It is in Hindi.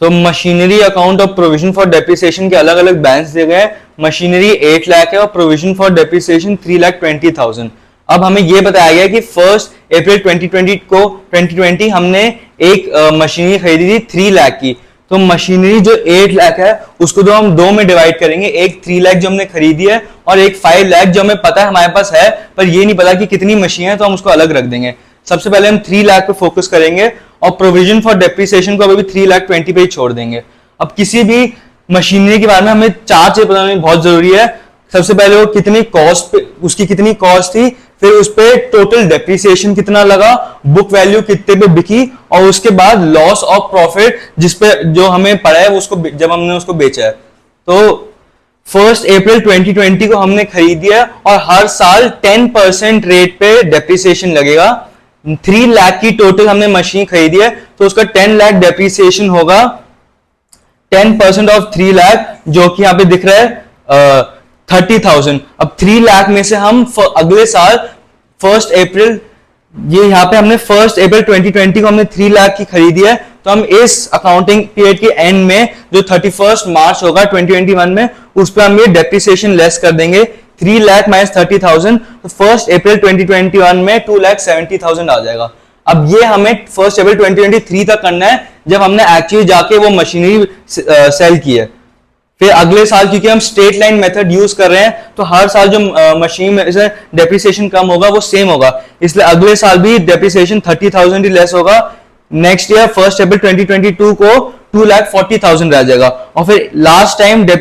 तो मशीनरी अकाउंट और प्रोविजन फॉर डेप्रिसिएशन के अलग अलग बैलेंस दिए गए हैं। मशीनरी 8 लाख है और प्रोविजन फॉर डेप्रिसिएशन 3,20,000। अब हमें यह बताया गया कि 1 अप्रैल 2020 हमने एक मशीनरी खरीदी थी 3 लाख की। तो मशीनरी जो 8 लाख है उसको तो हम दो में डिवाइड करेंगे, एक 3 लाख जो हमने खरीदी है और एक 5 लाख जो हमें पता है हमारे पास है, पर ये नहीं पता कि कितनी मशीन है, तो हम उसको अलग रख देंगे। सबसे पहले हम 3 लाख पे फोकस करेंगे और प्रोविजन फॉर डेप्रिसिएशन को अभी 3,20,000 पे ही छोड़ देंगे। अब किसी भी मशीनरी के बारे में हमें 4 चीजें बताना बहुत जरूरी है। सबसे पहले वो कितनी कॉस्ट, उसकी कितनी कॉस्ट थी, फिर उस पे टोटल डेप्रिसिएशन कितना लगा, बुक वैल्यू कितने पे बिकी, और उसके बाद लॉस ऑफ प्रॉफिट जिस पे जो हमें पड़ा है उसको जब हमने उसको बेचा है। तो 1 अप्रैल 2020 को हमने खरीदी है और हर साल 10% रेट पे डेप्रिसिएशन लगेगा। 3 लाख की टोटल हमने मशीन खरीदी है तो उसका 10 लाख डेप्रिसिएशन होगा। 10% ऑफ 3 लाख जो कि यहां पे दिख रहा है 30,000। अब 3 लाख में से हम अगले साल 1 अप्रैल, ये यहाँ पे हमने 1 अप्रैल 2020 को हमने 3 लाख की खरीदी है, तो हम इस अकाउंटिंग पीरियड के एंड में जो 31 मार्च होगा 2021 में, उस पर हम ये डेप्रिसिएशन लेस कर देंगे। 3 लाख माइनस 30,000, तो 1 अप्रैल 2021 में 2,70,000 आ जाएगा। अब ये हमें 1 अप्रैल 2023 तक करना है जब हमने एक्चुअली जाके वो मशीनरी सेल की है। फिर अगले साल क्योंकि हम स्ट्रेट लाइन मेथड यूज कर रहे हैं तो हर साल जो मशीन में से डेप्रिसिएशन कम होगा वो सेम होगा, इसलिए अगले साल भी डेप्रिसिएशन 30,000 ही लेस होगा। नेक्स्ट ईयर 1 अप्रैल 2022 को 2,40,000 रह जाएगा। और फिर लास्ट टाइम